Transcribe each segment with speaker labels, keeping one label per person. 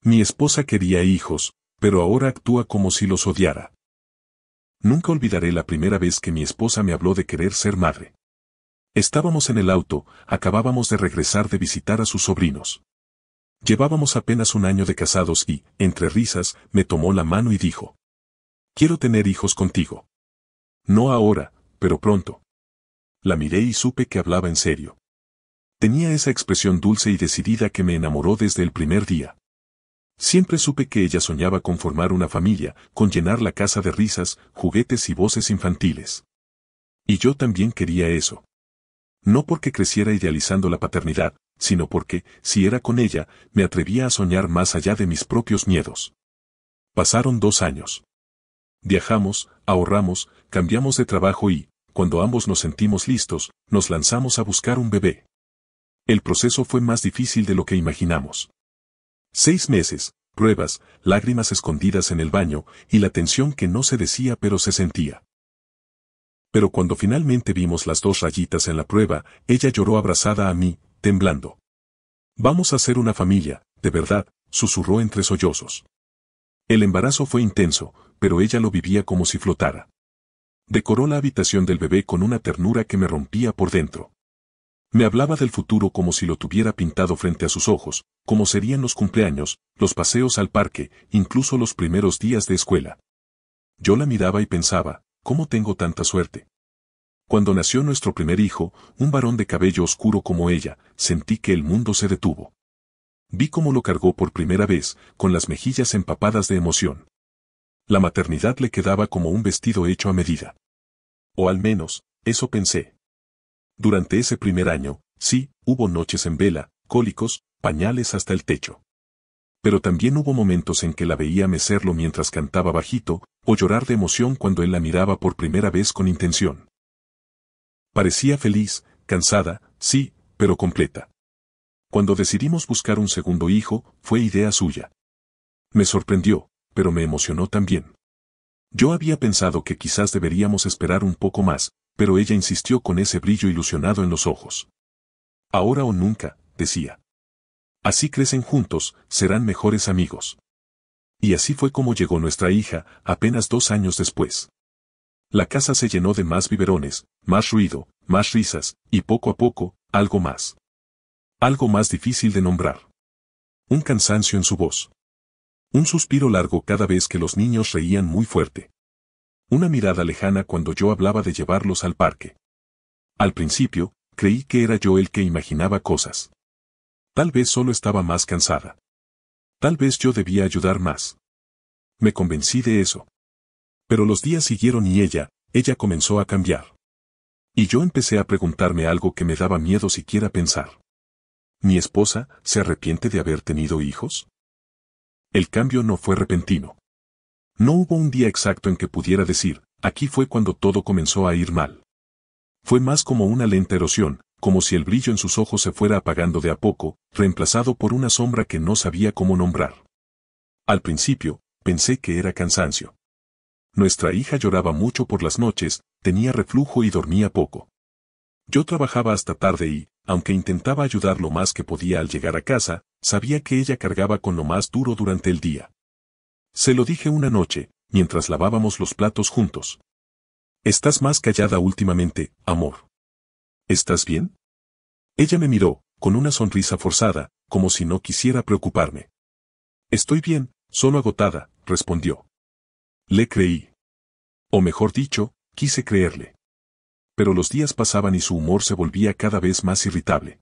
Speaker 1: Mi esposa quería hijos, pero ahora actúa como si los odiara. Nunca olvidaré la primera vez que mi esposa me habló de querer ser madre. Estábamos en el auto, acabábamos de regresar de visitar a sus sobrinos. Llevábamos apenas un año de casados y, entre risas, me tomó la mano y dijo: «Quiero tener hijos contigo. No ahora, pero pronto». La miré y supe que hablaba en serio. Tenía esa expresión dulce y decidida que me enamoró desde el primer día. Siempre supe que ella soñaba con formar una familia, con llenar la casa de risas, juguetes y voces infantiles. Y yo también quería eso. No porque creciera idealizando la paternidad, sino porque, si era con ella, me atrevía a soñar más allá de mis propios miedos. Pasaron 2 años. Viajamos, ahorramos, cambiamos de trabajo y, cuando ambos nos sentimos listos, nos lanzamos a buscar un bebé. El proceso fue más difícil de lo que imaginamos. 6 meses, pruebas, lágrimas escondidas en el baño, y la tensión que no se decía pero se sentía. Pero cuando finalmente vimos las 2 rayitas en la prueba, ella lloró abrazada a mí, temblando. «Vamos a ser una familia, de verdad», susurró entre sollozos. El embarazo fue intenso, pero ella lo vivía como si flotara. Decoró la habitación del bebé con una ternura que me rompía por dentro. Me hablaba del futuro como si lo tuviera pintado frente a sus ojos, como serían los cumpleaños, los paseos al parque, incluso los primeros días de escuela. Yo la miraba y pensaba: ¿cómo tengo tanta suerte? Cuando nació nuestro primer hijo, un varón de cabello oscuro como ella, sentí que el mundo se detuvo. Vi cómo lo cargó por primera vez, con las mejillas empapadas de emoción. La maternidad le quedaba como un vestido hecho a medida. O al menos, eso pensé. Durante ese primer año, sí, hubo noches en vela, cólicos, pañales hasta el techo. Pero también hubo momentos en que la veía mecerlo mientras cantaba bajito, o llorar de emoción cuando él la miraba por primera vez con intención. Parecía feliz, cansada, sí, pero completa. Cuando decidimos buscar un segundo hijo, fue idea suya. Me sorprendió, pero me emocionó también. Yo había pensado que quizás deberíamos esperar un poco más, pero ella insistió con ese brillo ilusionado en los ojos. «Ahora o nunca», decía. «Así crecen juntos, serán mejores amigos». Y así fue como llegó nuestra hija, apenas 2 años después. La casa se llenó de más biberones, más ruido, más risas, y poco a poco, algo más. Algo más difícil de nombrar. Un cansancio en su voz. Un suspiro largo cada vez que los niños reían muy fuerte. Una mirada lejana cuando yo hablaba de llevarlos al parque. Al principio, creí que era yo el que imaginaba cosas. Tal vez solo estaba más cansada. Tal vez yo debía ayudar más. Me convencí de eso. Pero los días siguieron y ella comenzó a cambiar. Y yo empecé a preguntarme algo que me daba miedo siquiera pensar. ¿Mi esposa se arrepiente de haber tenido hijos? El cambio no fue repentino. No hubo un día exacto en que pudiera decir: aquí fue cuando todo comenzó a ir mal. Fue más como una lenta erosión, como si el brillo en sus ojos se fuera apagando de a poco, reemplazado por una sombra que no sabía cómo nombrar. Al principio, pensé que era cansancio. Nuestra hija lloraba mucho por las noches, tenía reflujo y dormía poco. Yo trabajaba hasta tarde y, aunque intentaba ayudar lo más que podía al llegar a casa, sabía que ella cargaba con lo más duro durante el día. Se lo dije una noche, mientras lavábamos los platos juntos. «Estás más callada últimamente, amor. ¿Estás bien?» Ella me miró, con una sonrisa forzada, como si no quisiera preocuparme. «Estoy bien, solo agotada», respondió. Le creí. O mejor dicho, quise creerle. Pero los días pasaban y su humor se volvía cada vez más irritable.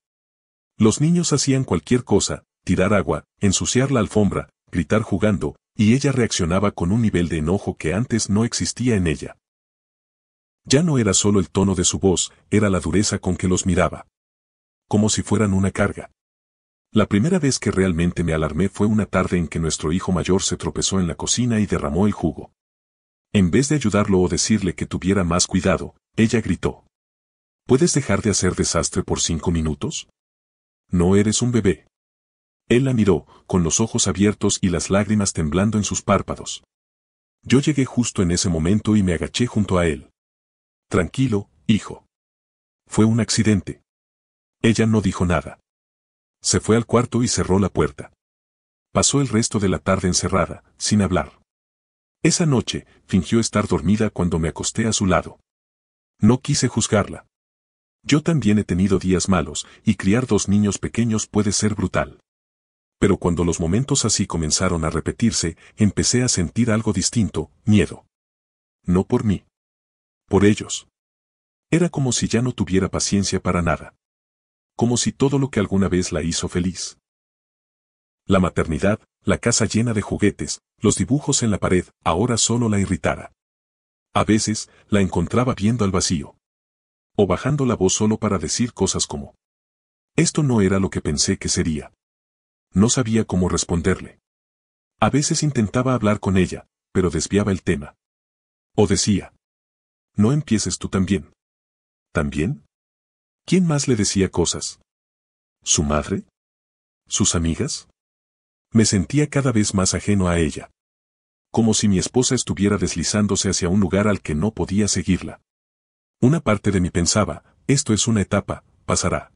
Speaker 1: Los niños hacían cualquier cosa: tirar agua, ensuciar la alfombra, gritar jugando, y ella reaccionaba con un nivel de enojo que antes no existía en ella. Ya no era solo el tono de su voz, era la dureza con que los miraba. Como si fueran una carga. La primera vez que realmente me alarmé fue una tarde en que nuestro hijo mayor se tropezó en la cocina y derramó el jugo. En vez de ayudarlo o decirle que tuviera más cuidado, ella gritó: «¿Puedes dejar de hacer desastre por 5 minutos? No eres un bebé». Él la miró, con los ojos abiertos y las lágrimas temblando en sus párpados. Yo llegué justo en ese momento y me agaché junto a él. «Tranquilo, hijo. Fue un accidente». Ella no dijo nada. Se fue al cuarto y cerró la puerta. Pasó el resto de la tarde encerrada, sin hablar. Esa noche, fingió estar dormida cuando me acosté a su lado. No quise juzgarla. Yo también he tenido días malos, y criar dos niños pequeños puede ser brutal. Pero cuando los momentos así comenzaron a repetirse, empecé a sentir algo distinto, miedo. No por mí. Por ellos. Era como si ya no tuviera paciencia para nada. Como si todo lo que alguna vez la hizo feliz. La maternidad, la casa llena de juguetes, los dibujos en la pared, ahora solo la irritara. A veces, la encontraba viendo al vacío. O bajando la voz solo para decir cosas como: esto no era lo que pensé que sería. No sabía cómo responderle. A veces intentaba hablar con ella, pero desviaba el tema. O decía: no empieces tú también. ¿También? ¿Quién más le decía cosas? ¿Su madre? ¿Sus amigas? Me sentía cada vez más ajeno a ella. Como si mi esposa estuviera deslizándose hacia un lugar al que no podía seguirla. Una parte de mí pensaba: esto es una etapa, pasará.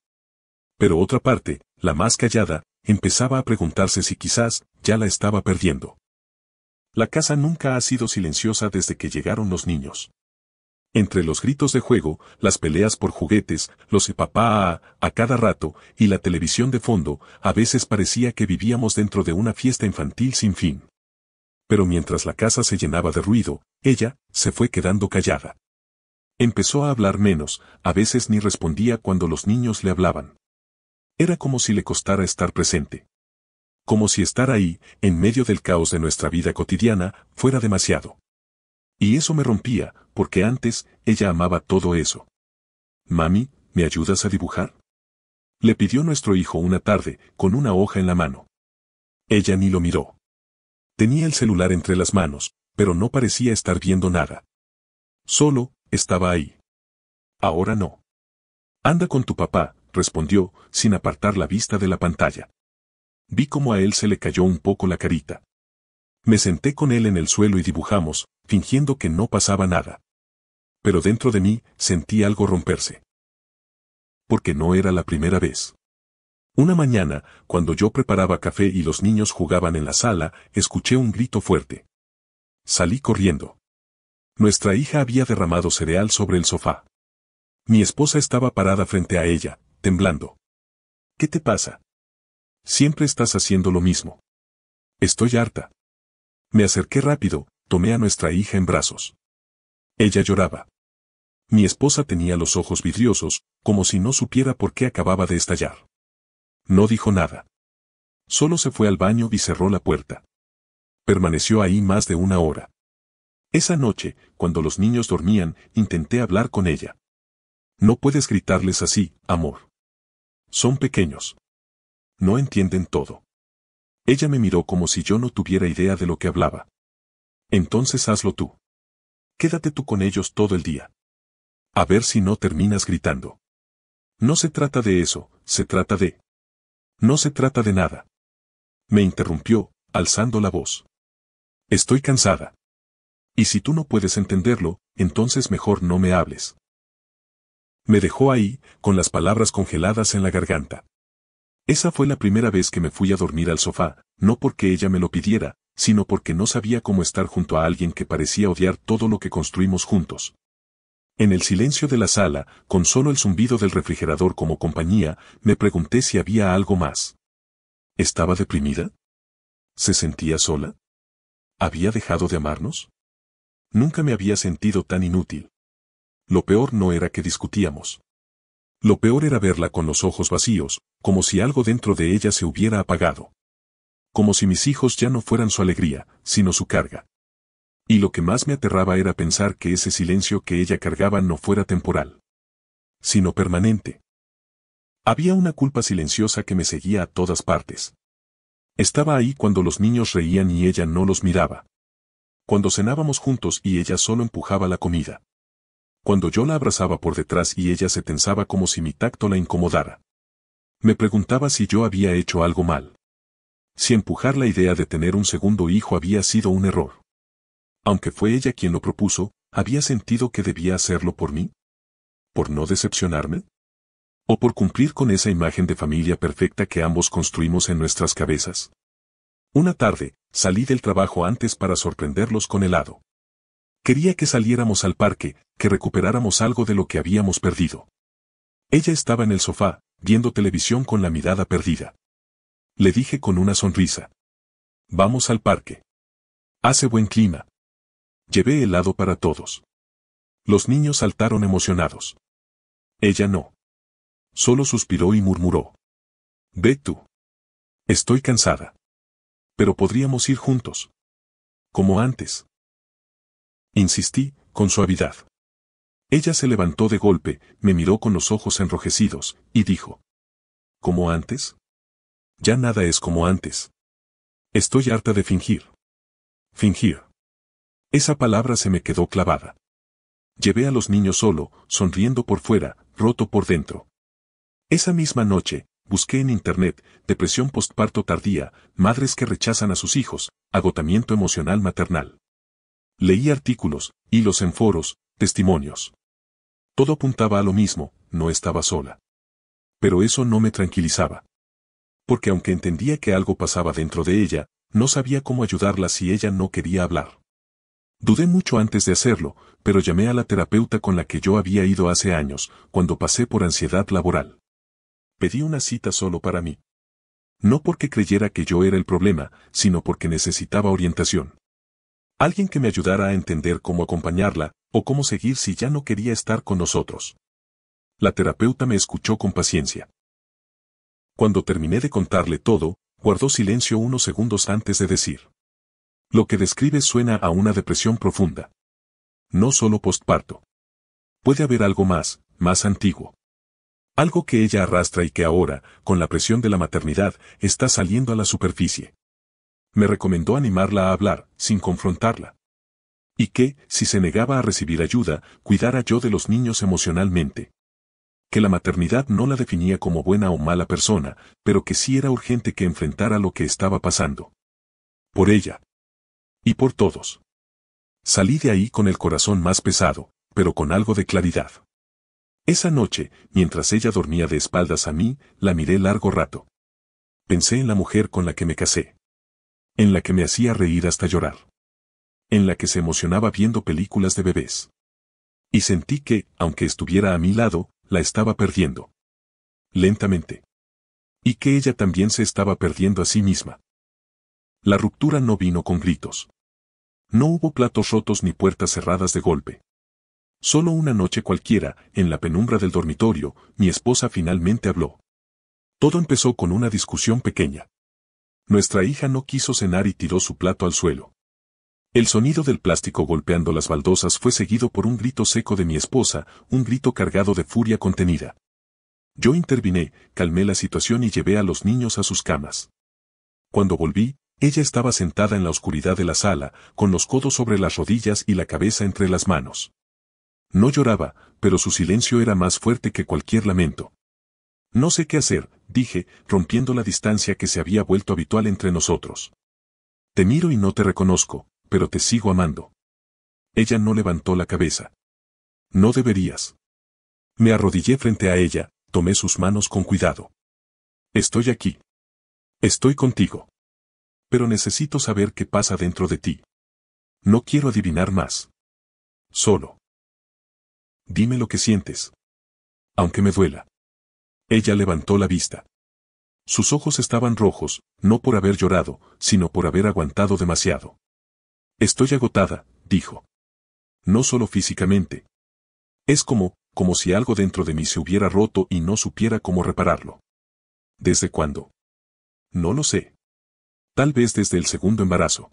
Speaker 1: Pero otra parte, la más callada, empezaba a preguntarse si quizás ya la estaba perdiendo. La casa nunca ha sido silenciosa desde que llegaron los niños. Entre los gritos de juego, las peleas por juguetes, los papá a cada rato, y la televisión de fondo, a veces parecía que vivíamos dentro de una fiesta infantil sin fin. Pero mientras la casa se llenaba de ruido, ella se fue quedando callada. Empezó a hablar menos, a veces ni respondía cuando los niños le hablaban. Era como si le costara estar presente. Como si estar ahí, en medio del caos de nuestra vida cotidiana, fuera demasiado. Y eso me rompía, porque antes, ella amaba todo eso. Mami, ¿me ayudas a dibujar? Le pidió nuestro hijo una tarde, con una hoja en la mano. Ella ni lo miró. Tenía el celular entre las manos, pero no parecía estar viendo nada. Solo, estaba ahí. Ahora no. Anda con tu papá, respondió, sin apartar la vista de la pantalla. Vi cómo a él se le cayó un poco la carita. Me senté con él en el suelo y dibujamos, fingiendo que no pasaba nada. Pero dentro de mí, sentí algo romperse. Porque no era la primera vez. Una mañana, cuando yo preparaba café y los niños jugaban en la sala, escuché un grito fuerte. Salí corriendo. Nuestra hija había derramado cereal sobre el sofá. Mi esposa estaba parada frente a ella, temblando. ¿Qué te pasa? Siempre estás haciendo lo mismo. Estoy harta. Me acerqué rápido, tomé a nuestra hija en brazos. Ella lloraba. Mi esposa tenía los ojos vidriosos, como si no supiera por qué acababa de estallar. No dijo nada. Solo se fue al baño y cerró la puerta. Permaneció ahí más de una hora. Esa noche, cuando los niños dormían, intenté hablar con ella. No puedes gritarles así, amor. Son pequeños. No entienden todo. Ella me miró como si yo no tuviera idea de lo que hablaba. Entonces hazlo tú. Quédate tú con ellos todo el día. A ver si no terminas gritando. No se trata de eso, se trata de... No se trata de nada. Me interrumpió, alzando la voz. Estoy cansada. Y si tú no puedes entenderlo, entonces mejor no me hables. Me dejó ahí, con las palabras congeladas en la garganta. Esa fue la primera vez que me fui a dormir al sofá, no porque ella me lo pidiera, sino porque no sabía cómo estar junto a alguien que parecía odiar todo lo que construimos juntos. En el silencio de la sala, con solo el zumbido del refrigerador como compañía, me pregunté si había algo más. ¿Estaba deprimida? ¿Se sentía sola? ¿Había dejado de amarnos? Nunca me había sentido tan inútil. Lo peor no era que discutíamos. Lo peor era verla con los ojos vacíos, como si algo dentro de ella se hubiera apagado. Como si mis hijos ya no fueran su alegría, sino su carga. Y lo que más me aterraba era pensar que ese silencio que ella cargaba no fuera temporal, sino permanente. Había una culpa silenciosa que me seguía a todas partes. Estaba ahí cuando los niños reían y ella no los miraba. Cuando cenábamos juntos y ella solo empujaba la comida. Cuando yo la abrazaba por detrás y ella se tensaba como si mi tacto la incomodara. Me preguntaba si yo había hecho algo mal. Si empujar la idea de tener un segundo hijo había sido un error. Aunque fue ella quien lo propuso, ¿había sentido que debía hacerlo por mí? ¿Por no decepcionarme? ¿O por cumplir con esa imagen de familia perfecta que ambos construimos en nuestras cabezas? Una tarde, salí del trabajo antes para sorprenderlos con helado. Quería que saliéramos al parque, que recuperáramos algo de lo que habíamos perdido. Ella estaba en el sofá, viendo televisión con la mirada perdida. Le dije con una sonrisa. Vamos al parque. Hace buen clima. Llevé helado para todos. Los niños saltaron emocionados. Ella no. Solo suspiró y murmuró. Ve tú. Estoy cansada. Pero podríamos ir juntos. Como antes. Insistí, con suavidad. Ella se levantó de golpe, me miró con los ojos enrojecidos, y dijo. ¿Como antes? Ya nada es como antes. Estoy harta de fingir. Fingir. Esa palabra se me quedó clavada. Llevé a los niños solo, sonriendo por fuera, roto por dentro. Esa misma noche, busqué en internet, depresión postparto tardía, madres que rechazan a sus hijos, agotamiento emocional maternal. Leí artículos, hilos en foros, testimonios. Todo apuntaba a lo mismo, no estaba sola. Pero eso no me tranquilizaba. Porque aunque entendía que algo pasaba dentro de ella, no sabía cómo ayudarla si ella no quería hablar. Dudé mucho antes de hacerlo, pero llamé a la terapeuta con la que yo había ido hace años, cuando pasé por ansiedad laboral. Pedí una cita solo para mí. No porque creyera que yo era el problema, sino porque necesitaba orientación. Alguien que me ayudara a entender cómo acompañarla, o cómo seguir si ya no quería estar con nosotros. La terapeuta me escuchó con paciencia. Cuando terminé de contarle todo, guardó silencio unos segundos antes de decir. Lo que describes suena a una depresión profunda. No solo postparto. Puede haber algo más, más antiguo. Algo que ella arrastra y que ahora, con la presión de la maternidad, está saliendo a la superficie. Me recomendó animarla a hablar, sin confrontarla. Y que, si se negaba a recibir ayuda, cuidara yo de los niños emocionalmente. Que la maternidad no la definía como buena o mala persona, pero que sí era urgente que enfrentara lo que estaba pasando. Por ella. Y por todos. Salí de ahí con el corazón más pesado, pero con algo de claridad. Esa noche, mientras ella dormía de espaldas a mí, la miré largo rato. Pensé en la mujer con la que me casé. En la que me hacía reír hasta llorar. En la que se emocionaba viendo películas de bebés. Y sentí que, aunque estuviera a mi lado, la estaba perdiendo. Lentamente. Y que ella también se estaba perdiendo a sí misma. La ruptura no vino con gritos. No hubo platos rotos ni puertas cerradas de golpe. Solo una noche cualquiera, en la penumbra del dormitorio, mi esposa finalmente habló. Todo empezó con una discusión pequeña. Nuestra hija no quiso cenar y tiró su plato al suelo. El sonido del plástico golpeando las baldosas fue seguido por un grito seco de mi esposa, un grito cargado de furia contenida. Yo intervine, calmé la situación y llevé a los niños a sus camas. Cuando volví, ella estaba sentada en la oscuridad de la sala, con los codos sobre las rodillas y la cabeza entre las manos. No lloraba, pero su silencio era más fuerte que cualquier lamento. No sé qué hacer, dije, rompiendo la distancia que se había vuelto habitual entre nosotros. Te miro y no te reconozco, pero te sigo amando. Ella no levantó la cabeza. No deberías. Me arrodillé frente a ella, tomé sus manos con cuidado. Estoy aquí. Estoy contigo. Pero necesito saber qué pasa dentro de ti. No quiero adivinar más. Solo. Dime lo que sientes. Aunque me duela. Ella levantó la vista. Sus ojos estaban rojos, no por haber llorado, sino por haber aguantado demasiado. Estoy agotada, dijo. No solo físicamente. Es como si algo dentro de mí se hubiera roto y no supiera cómo repararlo. ¿Desde cuándo? No lo sé. Tal vez desde el segundo embarazo.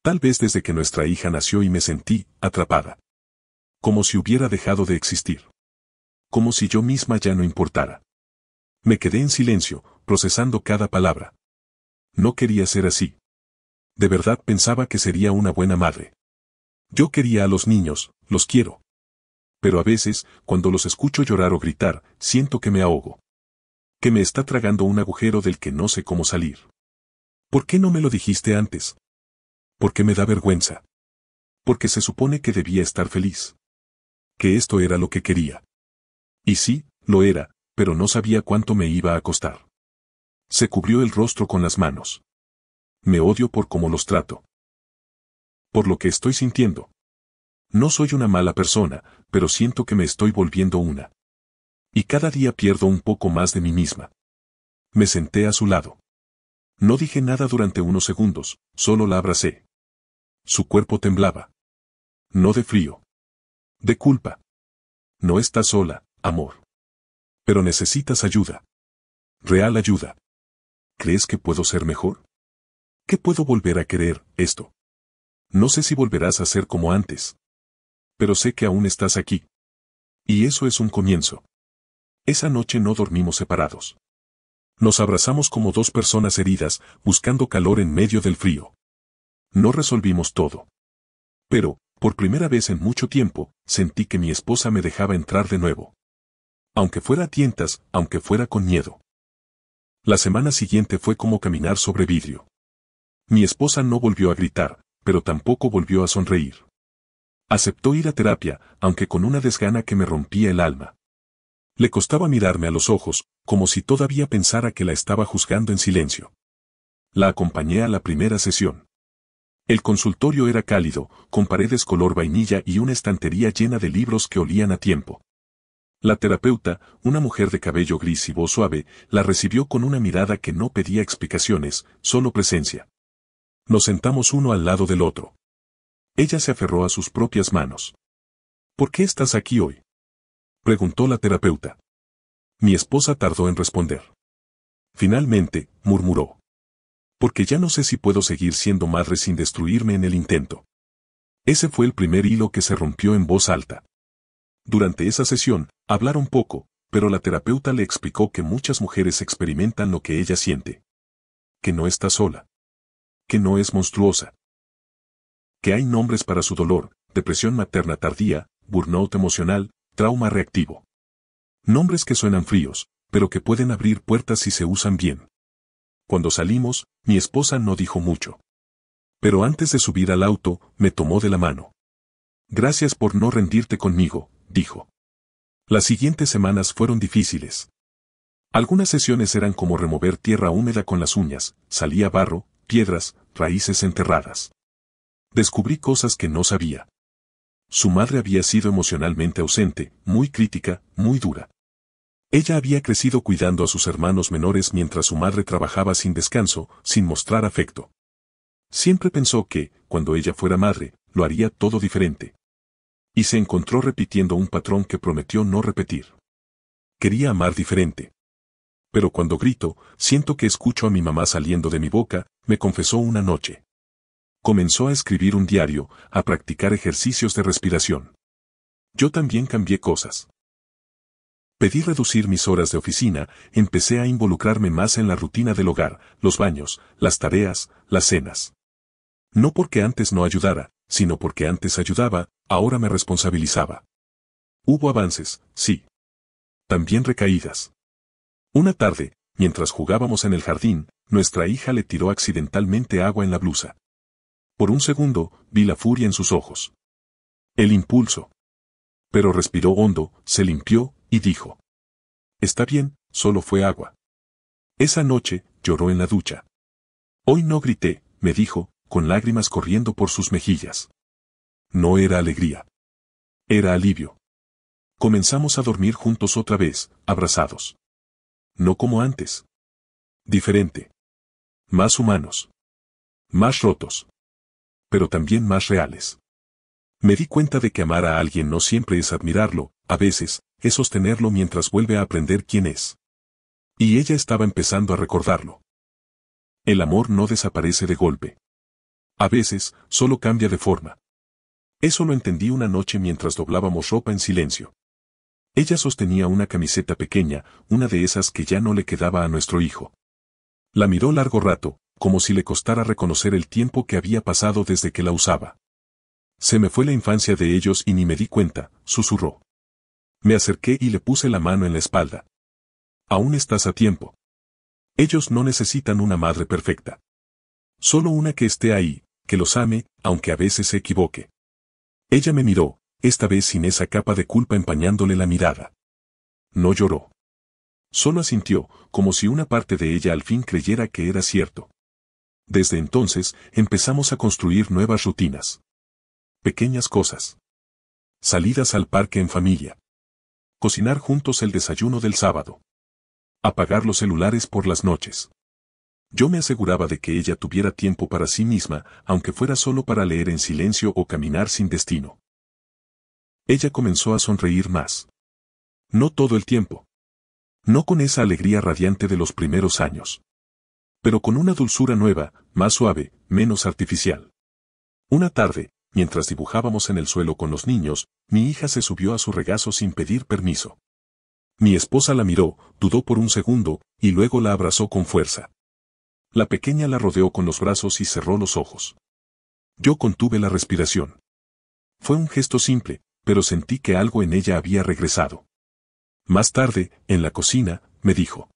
Speaker 1: Tal vez desde que nuestra hija nació y me sentí atrapada. Como si hubiera dejado de existir. Como si yo misma ya no importara. Me quedé en silencio, procesando cada palabra. No quería ser así. De verdad pensaba que sería una buena madre. Yo quería a los niños, los quiero. Pero a veces, cuando los escucho llorar o gritar, siento que me ahogo. Que me está tragando un agujero del que no sé cómo salir. ¿Por qué no me lo dijiste antes? Porque me da vergüenza. Porque se supone que debía estar feliz. Que esto era lo que quería. Y sí, lo era, pero no sabía cuánto me iba a costar. Se cubrió el rostro con las manos. Me odio por cómo los trato. Por lo que estoy sintiendo. No soy una mala persona, pero siento que me estoy volviendo una. Y cada día pierdo un poco más de mí misma. Me senté a su lado. No dije nada durante unos segundos, solo la abracé. Su cuerpo temblaba. No de frío. De culpa. No estás sola, amor. Pero necesitas ayuda. Real ayuda. ¿Crees que puedo ser mejor? ¿Qué puedo volver a querer, esto? No sé si volverás a ser como antes. Pero sé que aún estás aquí. Y eso es un comienzo. Esa noche no dormimos separados. Nos abrazamos como dos personas heridas, buscando calor en medio del frío. No resolvimos todo. Pero, por primera vez en mucho tiempo, sentí que mi esposa me dejaba entrar de nuevo. Aunque fuera a tientas, aunque fuera con miedo. La semana siguiente fue como caminar sobre vidrio. Mi esposa no volvió a gritar, pero tampoco volvió a sonreír. Aceptó ir a terapia, aunque con una desgana que me rompía el alma. Le costaba mirarme a los ojos, como si todavía pensara que la estaba juzgando en silencio. La acompañé a la primera sesión. El consultorio era cálido, con paredes color vainilla y una estantería llena de libros que olían a tiempo. La terapeuta, una mujer de cabello gris y voz suave, la recibió con una mirada que no pedía explicaciones, solo presencia. Nos sentamos uno al lado del otro. Ella se aferró a sus propias manos. ¿Por qué estás aquí hoy?, preguntó la terapeuta. Mi esposa tardó en responder. Finalmente, murmuró. Porque ya no sé si puedo seguir siendo madre sin destruirme en el intento. Ese fue el primer hilo que se rompió en voz alta. Durante esa sesión, hablaron poco, pero la terapeuta le explicó que muchas mujeres experimentan lo que ella siente. Que no está sola. Que no es monstruosa. Que hay nombres para su dolor: depresión materna tardía, burnout emocional, trauma reactivo. Nombres que suenan fríos, pero que pueden abrir puertas si se usan bien. Cuando salimos, mi esposa no dijo mucho. Pero antes de subir al auto, me tomó de la mano. Gracias por no rendirte conmigo, dijo. Las siguientes semanas fueron difíciles. Algunas sesiones eran como remover tierra húmeda con las uñas, salía barro, piedras, raíces enterradas. Descubrí cosas que no sabía. Su madre había sido emocionalmente ausente, muy crítica, muy dura. Ella había crecido cuidando a sus hermanos menores mientras su madre trabajaba sin descanso, sin mostrar afecto. Siempre pensó que, cuando ella fuera madre, lo haría todo diferente. Y se encontró repitiendo un patrón que prometió no repetir. Quería amar diferente. Pero cuando grito, siento que escucho a mi mamá saliendo de mi boca, me confesó una noche. Comenzó a escribir un diario, a practicar ejercicios de respiración. Yo también cambié cosas. Pedí reducir mis horas de oficina, empecé a involucrarme más en la rutina del hogar, los baños, las tareas, las cenas. No porque antes no ayudara, sino porque antes ayudaba, ahora me responsabilizaba. Hubo avances, sí. También recaídas. Una tarde, mientras jugábamos en el jardín, nuestra hija le tiró accidentalmente agua en la blusa. Por un segundo, vi la furia en sus ojos. El impulso. Pero respiró hondo, se limpió, y dijo: Está bien, solo fue agua. Esa noche, lloró en la ducha. Hoy no grité, me dijo, con lágrimas corriendo por sus mejillas. No era alegría. Era alivio. Comenzamos a dormir juntos otra vez, abrazados. No como antes. Diferente. Más humanos. Más rotos. Pero también más reales. Me di cuenta de que amar a alguien no siempre es admirarlo, a veces, es sostenerlo mientras vuelve a aprender quién es. Y ella estaba empezando a recordarlo. El amor no desaparece de golpe. A veces, solo cambia de forma. Eso lo entendí una noche mientras doblábamos ropa en silencio. Ella sostenía una camiseta pequeña, una de esas que ya no le quedaba a nuestro hijo. La miró largo rato, como si le costara reconocer el tiempo que había pasado desde que la usaba. Se me fue la infancia de ellos y ni me di cuenta, susurró. Me acerqué y le puse la mano en la espalda. Aún estás a tiempo. Ellos no necesitan una madre perfecta. Solo una que esté ahí, que los ame, aunque a veces se equivoque. Ella me miró, esta vez sin esa capa de culpa empañándole la mirada. No lloró. Solo asintió, como si una parte de ella al fin creyera que era cierto. Desde entonces, empezamos a construir nuevas rutinas. Pequeñas cosas. Salidas al parque en familia. Cocinar juntos el desayuno del sábado. Apagar los celulares por las noches. Yo me aseguraba de que ella tuviera tiempo para sí misma, aunque fuera solo para leer en silencio o caminar sin destino. Ella comenzó a sonreír más. No todo el tiempo. No con esa alegría radiante de los primeros años. Pero con una dulzura nueva, más suave, menos artificial. Una tarde, mientras dibujábamos en el suelo con los niños, mi hija se subió a su regazo sin pedir permiso. Mi esposa la miró, dudó por un segundo, y luego la abrazó con fuerza. La pequeña la rodeó con los brazos y cerró los ojos. Yo contuve la respiración. Fue un gesto simple, pero sentí que algo en ella había regresado. Más tarde, en la cocina, me dijo: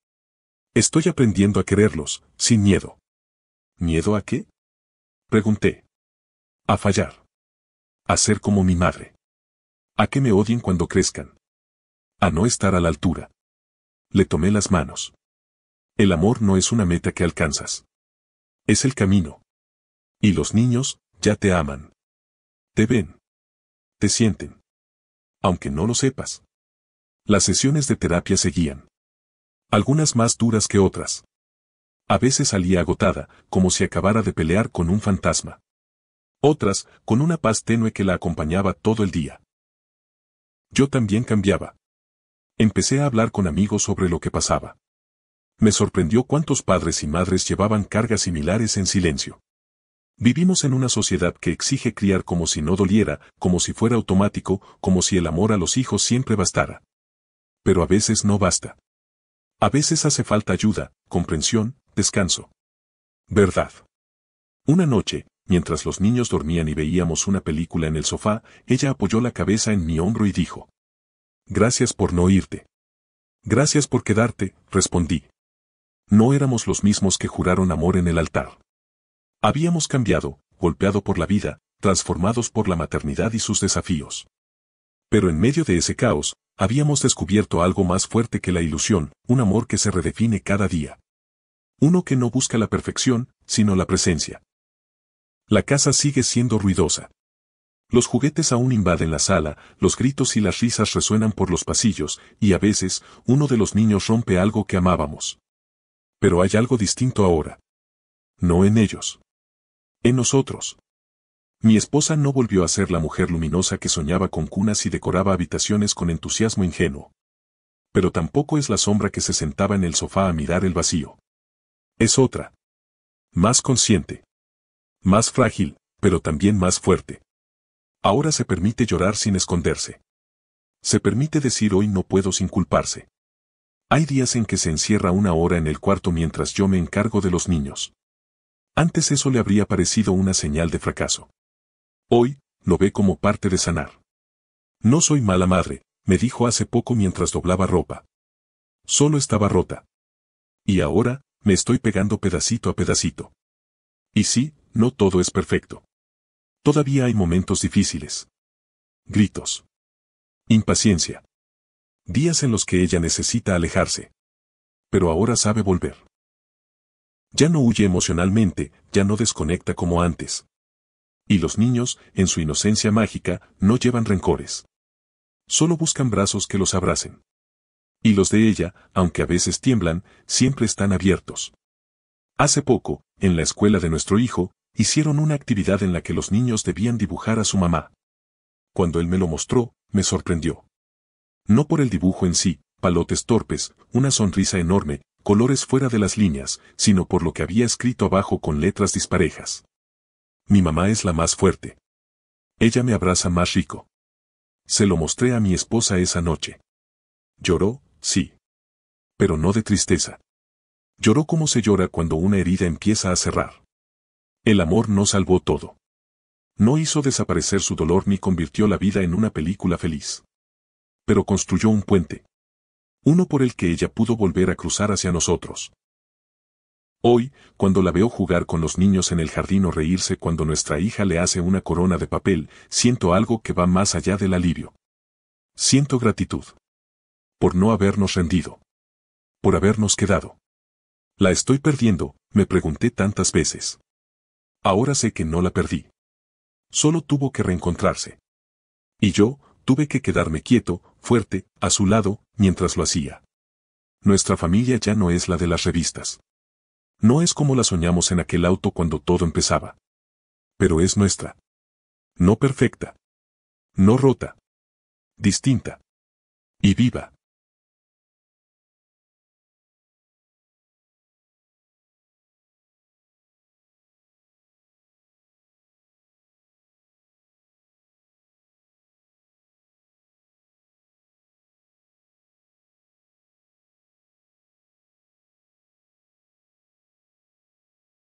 Speaker 1: estoy aprendiendo a quererlos, sin miedo. ¿Miedo a qué? Pregunté. A fallar. A ser como mi madre. A que me odien cuando crezcan. A no estar a la altura. Le tomé las manos. El amor no es una meta que alcanzas. Es el camino. Y los niños, ya te aman. Te ven. Te sienten. Aunque no lo sepas. Las sesiones de terapia seguían. Algunas más duras que otras. A veces salía agotada, como si acabara de pelear con un fantasma. Otras, con una paz tenue que la acompañaba todo el día. Yo también cambiaba. Empecé a hablar con amigos sobre lo que pasaba. Me sorprendió cuántos padres y madres llevaban cargas similares en silencio. Vivimos en una sociedad que exige criar como si no doliera, como si fuera automático, como si el amor a los hijos siempre bastara. Pero a veces no basta. A veces hace falta ayuda, comprensión, descanso. ¿Verdad? Una noche, mientras los niños dormían y veíamos una película en el sofá, ella apoyó la cabeza en mi hombro y dijo: gracias por no irte. Gracias por quedarte, respondí. No éramos los mismos que juraron amor en el altar. Habíamos cambiado, golpeado por la vida, transformados por la maternidad y sus desafíos. Pero en medio de ese caos, habíamos descubierto algo más fuerte que la ilusión, un amor que se redefine cada día. Uno que no busca la perfección, sino la presencia. La casa sigue siendo ruidosa. Los juguetes aún invaden la sala, los gritos y las risas resuenan por los pasillos, y a veces, uno de los niños rompe algo que amábamos. Pero hay algo distinto ahora. No en ellos. En nosotros. Mi esposa no volvió a ser la mujer luminosa que soñaba con cunas y decoraba habitaciones con entusiasmo ingenuo. Pero tampoco es la sombra que se sentaba en el sofá a mirar el vacío. Es otra. Más consciente. Más frágil, pero también más fuerte. Ahora se permite llorar sin esconderse. Se permite decir hoy no puedo sin culparse. Hay días en que se encierra una hora en el cuarto mientras yo me encargo de los niños. Antes eso le habría parecido una señal de fracaso. Hoy, lo ve como parte de sanar. No soy mala madre, me dijo hace poco mientras doblaba ropa. Solo estaba rota. Y ahora, me estoy pegando pedacito a pedacito. Y sí, no todo es perfecto. Todavía hay momentos difíciles. Gritos. Impaciencia. Días en los que ella necesita alejarse. Pero ahora sabe volver. Ya no huye emocionalmente, ya no desconecta como antes. Y los niños, en su inocencia mágica, no llevan rencores. Solo buscan brazos que los abracen. Y los de ella, aunque a veces tiemblan, siempre están abiertos. Hace poco, en la escuela de nuestro hijo, hicieron una actividad en la que los niños debían dibujar a su mamá. Cuando él me lo mostró, me sorprendió. No por el dibujo en sí, palotes torpes, una sonrisa enorme, colores fuera de las líneas, sino por lo que había escrito abajo con letras disparejas. Mi mamá es la más fuerte. Ella me abraza más rico. Se lo mostré a mi esposa esa noche. Lloró, sí. Pero no de tristeza. Lloró como se llora cuando una herida empieza a cerrar. El amor no salvó todo. No hizo desaparecer su dolor ni convirtió la vida en una película feliz. Pero construyó un puente. Uno por el que ella pudo volver a cruzar hacia nosotros. Hoy, cuando la veo jugar con los niños en el jardín o reírse cuando nuestra hija le hace una corona de papel, siento algo que va más allá del alivio. Siento gratitud. Por no habernos rendido. Por habernos quedado. La estoy perdiendo, me pregunté tantas veces. Ahora sé que no la perdí. Solo tuvo que reencontrarse. Y yo, tuve que quedarme quieto, fuerte, a su lado, mientras lo hacía. Nuestra familia ya no es la de las revistas. No es como la soñamos en aquel auto cuando todo empezaba. Pero es nuestra. No perfecta. No rota. Distinta. Y viva.